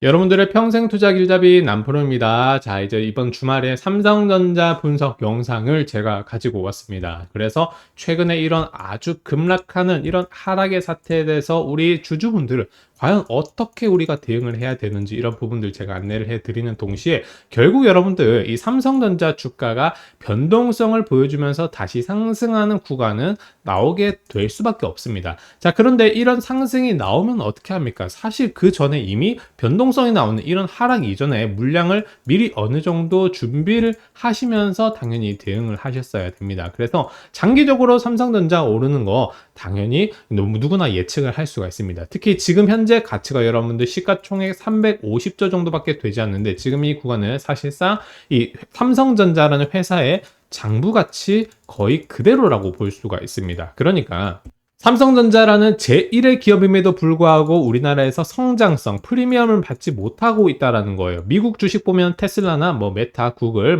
여러분들의 평생 투자 길잡이 남프로입니다. 자, 이제 이번 주말에 삼성전자 분석 영상을 제가 가지고 왔습니다. 그래서 최근에 이런 아주 급락하는 이런 하락의 사태에 대해서 우리 주주분들은 과연 어떻게 우리가 대응을 해야 되는지 이런 부분들 제가 안내를 해드리는 동시에 결국 여러분들 이 삼성전자 주가가 변동성을 보여주면서 다시 상승하는 구간은 나오게 될 수밖에 없습니다. 자, 그런데 이런 상승이 나오면 어떻게 합니까? 사실 그 전에 이미 변동성이 나오는 이런 하락 이전에 물량을 미리 어느 정도 준비를 하시면서 당연히 대응을 하셨어야 됩니다. 그래서 장기적으로 삼성전자 오르는 거 당연히 누구나 예측을 할 수가 있습니다. 특히 지금 현재 가치가 여러분들 시가총액 350조 정도밖에 되지 않는데 지금 이 구간은 사실상 이 삼성전자라는 회사의 장부 가치 거의 그대로라고 볼 수가 있습니다. 그러니까 삼성전자라는 제1의 기업임에도 불구하고 우리나라에서 성장성, 프리미엄을 받지 못하고 있다는 거예요. 미국 주식 보면 테슬라나 메타, 구글,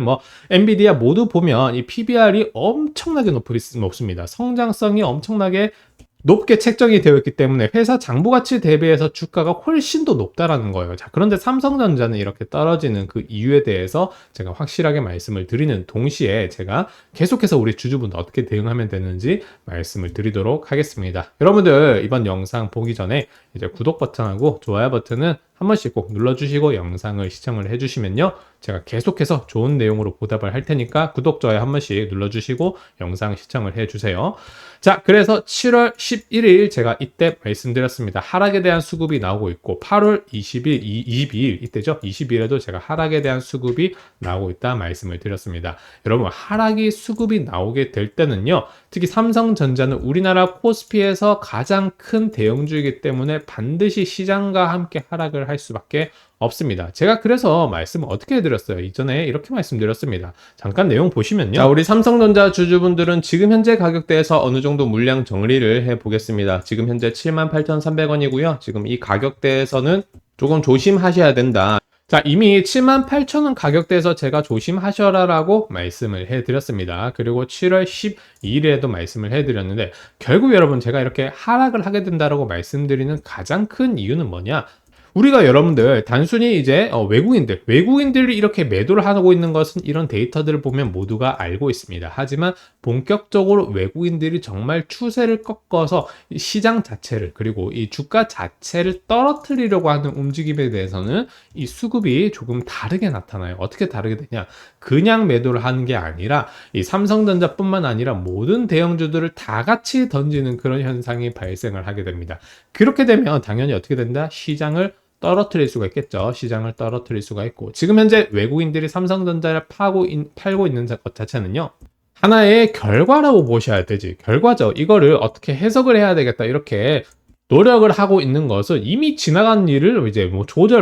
엔비디아 모두 보면 이 PBR이 엄청나게 높습니다. 성장성이 엄청나게 높게 책정이 되어 있기 때문에 회사 장부 가치 대비해서 주가가 훨씬 더 높다라는 거예요. 자, 그런데 삼성전자는 이렇게 떨어지는 그 이유에 대해서 제가 확실하게 말씀을 드리는 동시에 제가 계속해서 우리 주주분들 어떻게 대응하면 되는지 말씀을 드리도록 하겠습니다. 여러분들 이번 영상 보기 전에 이제 구독 버튼하고 좋아요 버튼은 한 번씩 꼭 눌러주시고 영상을 시청을 해주시면요, 제가 계속해서 좋은 내용으로 보답을 할 테니까 구독, 좋아요 한 번씩 눌러주시고 영상 시청을 해주세요. 자, 그래서 7월 11일 제가 이때 말씀드렸습니다. 하락에 대한 수급이 나오고 있고 8월 20일, 22일 이때죠. 22일에도 제가 하락에 대한 수급이 나오고 있다 말씀을 드렸습니다. 여러분, 하락이 수급이 나오게 될 때는요, 특히 삼성전자는 우리나라 코스피에서 가장 큰 대형주이기 때문에 반드시 시장과 함께 하락을 할 수밖에 없습니다. 제가 그래서 말씀을 어떻게 해드렸어요? 이전에 이렇게 말씀드렸습니다. 잠깐 내용 보시면요. 자, 우리 삼성전자 주주분들은 지금 현재 가격대에서 어느 정도 물량 정리를 해보겠습니다. 지금 현재 78,300원이고요. 지금 이 가격대에서는 조금 조심하셔야 된다. 자, 이미 78,000원 가격대에서 제가 조심하셔라라고 말씀을 해드렸습니다. 그리고 7월 12일에도 말씀을 해드렸는데 결국 여러분, 제가 이렇게 하락을 하게 된다라고 말씀드리는 가장 큰 이유는 뭐냐? 우리가 여러분들 단순히 이제 외국인들이 이렇게 매도를 하고 있는 것은 이런 데이터들을 보면 모두가 알고 있습니다. 하지만 본격적으로 외국인들이 정말 추세를 꺾어서 시장 자체를, 그리고 이 주가 자체를 떨어뜨리려고 하는 움직임에 대해서는 이 수급이 조금 다르게 나타나요. 어떻게 다르게 되냐? 그냥 매도를 하는 게 아니라 이 삼성전자뿐만 아니라 모든 대형주들을 다 같이 던지는 그런 현상이 발생을 하게 됩니다. 그렇게 되면 당연히 어떻게 된다? 시장을 떨어뜨릴 수가 있겠죠. 시장을 떨어뜨릴 수가 있고, 지금 현재 외국인들이 삼성전자를 팔고 있는 것 자체는요, 하나의 결과라고 보셔야 되지. 결과죠. 이거를 어떻게 해석을 해야 되겠다, 이렇게 노력을 하고 있는 것은 이미 지나간 일을 이제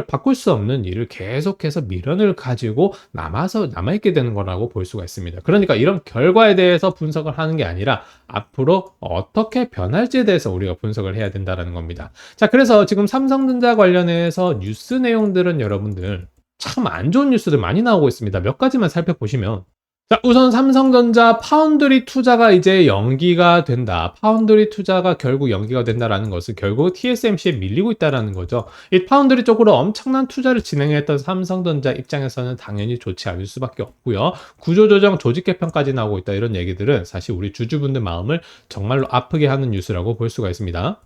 바꿀 수 없는 일을 계속해서 미련을 가지고 남아있게 되는 거라고 볼 수가 있습니다. 그러니까 이런 결과에 대해서 분석을 하는 게 아니라 앞으로 어떻게 변할지에 대해서 우리가 분석을 해야 된다는 겁니다. 자, 그래서 지금 삼성전자 관련해서 뉴스 내용들은 여러분들 참 안 좋은 뉴스들 많이 나오고 있습니다. 몇 가지만 살펴보시면, 자, 우선 삼성전자 파운드리 투자가 이제 연기가 된다. 파운드리 투자가 결국 연기가 된다라는 것은 결국 TSMC에 밀리고 있다라는 거죠. 이 파운드리 쪽으로 엄청난 투자를 진행했던 삼성전자 입장에서는 당연히 좋지 않을 수밖에 없고요. 구조조정, 조직 개편까지 나오고 있다, 이런 얘기들은 사실 우리 주주분들 마음을 정말로 아프게 하는 뉴스라고 볼 수가 있습니다.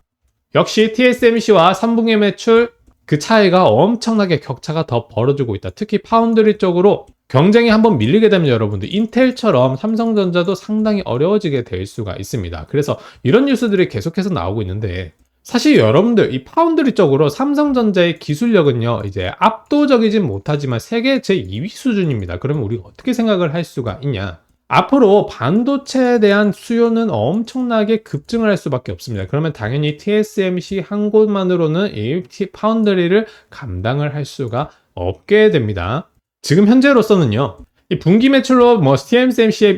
역시 TSMC와 3분기 매출 그 차이가 엄청나게 격차가 더 벌어지고 있다. 특히 파운드리 쪽으로 경쟁이 한번 밀리게 되면 여러분들 인텔처럼 삼성전자도 상당히 어려워지게 될 수가 있습니다. 그래서 이런 뉴스들이 계속해서 나오고 있는데, 사실 여러분들 이 파운드리 쪽으로 삼성전자의 기술력은요, 이제 압도적이진 못하지만 세계 제2위 수준입니다. 그러면 우리가 어떻게 생각을 할 수가 있냐? 앞으로 반도체에 대한 수요는 엄청나게 급증을 할 수밖에 없습니다. 그러면 당연히 TSMC 한 곳만으로는 이 파운드리를 감당을 할 수가 없게 됩니다. 지금 현재로서는요, 이 분기 매출로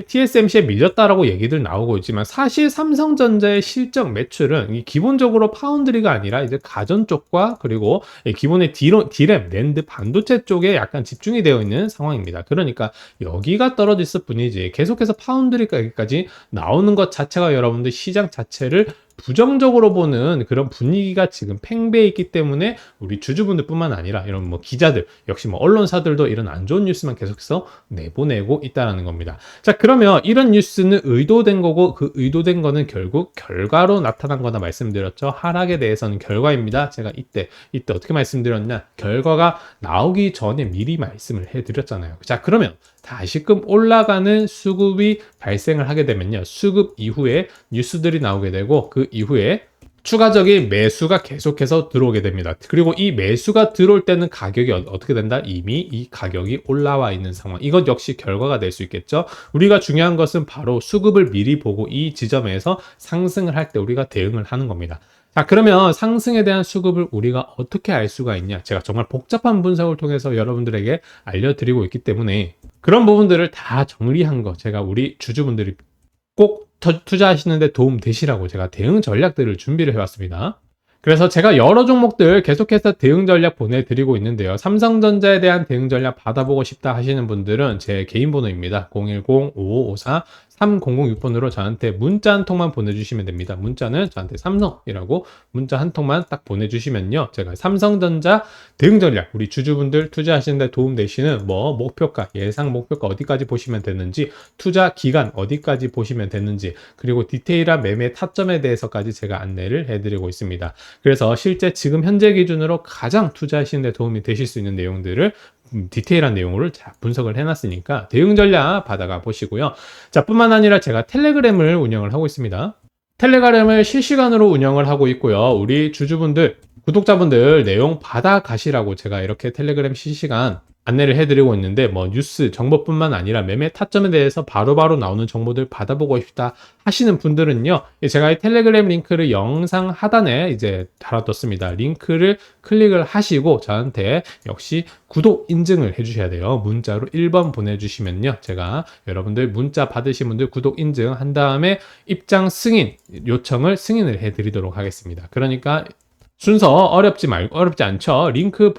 TSMC에 밀렸다라고 얘기들 나오고 있지만, 사실 삼성전자의 실적 매출은 기본적으로 파운드리가 아니라 이제 가전 쪽과 그리고 기본의 디램, 낸드 반도체 쪽에 약간 집중이 되어 있는 상황입니다. 그러니까 여기가 떨어졌을 뿐이지 계속해서 파운드리까지 나오는 것 자체가 여러분들 시장 자체를 부정적으로 보는 그런 분위기가 지금 팽배해 있기 때문에 우리 주주분들뿐만 아니라 이런 뭐 기자들, 역시 뭐 언론사들도 이런 안 좋은 뉴스만 계속해서 내보내고 있다라는 겁니다. 자, 그러면 이런 뉴스는 의도된 거고 그 의도된 거는 결국 결과로 나타난 거다 말씀드렸죠. 하락에 대해서는 결과입니다. 제가 이때 어떻게 말씀드렸냐? 결과가 나오기 전에 미리 말씀을 해드렸잖아요. 자, 그러면 다시금 올라가는 수급이 발생을 하게 되면요. 수급 이후에 뉴스들이 나오게 되고 그 이후에 추가적인 매수가 계속해서 들어오게 됩니다. 그리고 이 매수가 들어올 때는 가격이 어떻게 된다? 이미 이 가격이 올라와 있는 상황. 이것 역시 결과가 될 수 있겠죠. 우리가 중요한 것은 바로 수급을 미리 보고 이 지점에서 상승을 할 때 우리가 대응을 하는 겁니다. 자, 그러면 상승에 대한 수급을 우리가 어떻게 알 수가 있냐? 제가 정말 복잡한 분석을 통해서 여러분들에게 알려드리고 있기 때문에 그런 부분들을 다 정리한 거 제가 우리 주주분들이 꼭 투자하시는데 도움 되시라고 제가 대응 전략들을 준비를 해왔습니다. 그래서 제가 여러 종목들 계속해서 대응 전략 보내드리고 있는데요. 삼성전자에 대한 대응 전략 받아보고 싶다 하시는 분들은 제 개인 번호입니다. 010-5554-3006번으로 저한테 문자 한 통만 보내주시면 됩니다. 문자는 저한테 삼성이라고 문자 한 통만 딱 보내주시면요. 제가 삼성전자 대응 전략, 우리 주주분들 투자하시는데 도움 되시는 뭐 목표가, 예상 목표가 어디까지 보시면 되는지, 투자 기간 어디까지 보시면 되는지, 그리고 디테일한 매매 타점에 대해서까지 제가 안내를 해드리고 있습니다. 그래서 실제 지금 현재 기준으로 가장 투자하시는 데 도움이 되실 수 있는 내용들을 디테일한 내용을 분석을 해놨으니까 대응 전략 받아가 보시고요. 자, 뿐만 아니라 제가 텔레그램을 운영을 하고 있습니다. 텔레그램을 실시간으로 운영을 하고 있고요. 우리 주주분들, 구독자분들 내용 받아가시라고 제가 이렇게 텔레그램 실시간 안내를 해드리고 있는데, 뭐 뉴스 정보뿐만 아니라 매매 타점에 대해서 바로바로 나오는 정보들 받아보고 싶다 하시는 분들은요, 제가 이 텔레그램 링크를 영상 하단에 이제 달아뒀습니다. 링크를 클릭을 하시고 저한테 역시 구독 인증을 해주셔야 돼요. 문자로 1번 보내주시면요, 제가 여러분들 문자 받으신 분들 구독 인증한 다음에 입장 승인 요청을 승인을 해드리도록 하겠습니다. 그러니까 순서 어렵지 않죠? 링크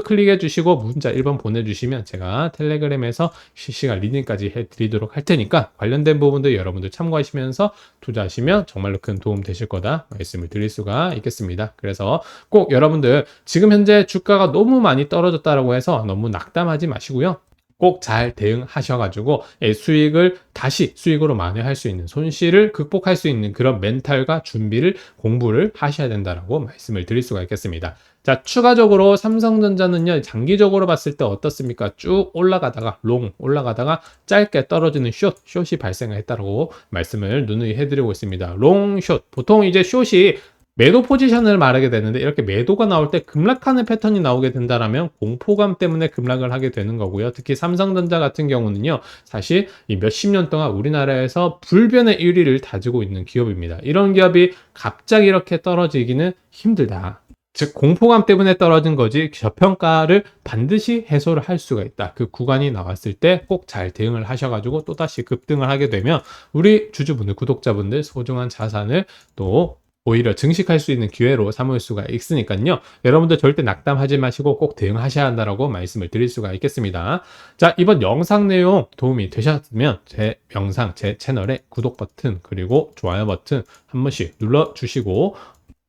클릭해 주시고 문자 1번 보내주시면 제가 텔레그램에서 실시간 리딩까지 해드리도록 할 테니까 관련된 부분도 여러분들 참고하시면서 투자하시면 정말로 큰 도움 되실 거다 말씀을 드릴 수가 있겠습니다. 그래서 꼭 여러분들 지금 현재 주가가 너무 많이 떨어졌다라고 해서 너무 낙담하지 마시고요. 꼭 잘 대응하셔가지고 수익을 다시 수익으로 만회할 수 있는, 손실을 극복할 수 있는 그런 멘탈과 준비를, 공부를 하셔야 된다라고 말씀을 드릴 수가 있겠습니다. 자, 추가적으로 삼성전자는요, 장기적으로 봤을 때 어떻습니까? 쭉 올라가다가 올라가다가 짧게 떨어지는 숏이 발생을 했다고 말씀을 누누이 해드리고 있습니다. 롱숏, 보통 이제 숏이 매도 포지션을 말하게 되는데, 이렇게 매도가 나올 때 급락하는 패턴이 나오게 된다라면 공포감 때문에 급락을 하게 되는 거고요. 특히 삼성전자 같은 경우는요, 사실 이 몇십 년 동안 우리나라에서 불변의 1위를 다지고 있는 기업입니다. 이런 기업이 갑자기 이렇게 떨어지기는 힘들다. 즉 공포감 때문에 떨어진 거지 저평가를 반드시 해소를 할 수가 있다. 그 구간이 나왔을 때 꼭 잘 대응을 하셔가지고 또다시 급등을 하게 되면 우리 주주분들, 구독자분들 소중한 자산을 또 오히려 증식할 수 있는 기회로 삼을 수가 있으니까요. 여러분들 절대 낙담하지 마시고 꼭 대응하셔야 한다라고 말씀을 드릴 수가 있겠습니다. 자, 이번 영상 내용 도움이 되셨으면 제 영상, 제 채널에 구독 버튼 그리고 좋아요 버튼 한 번씩 눌러주시고,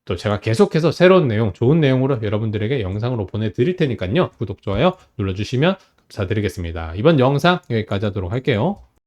또 제가 계속해서 새로운 내용, 좋은 내용으로 여러분들에게 영상으로 보내드릴 테니까요. 구독, 좋아요 눌러주시면 감사드리겠습니다. 이번 영상 여기까지 하도록 할게요.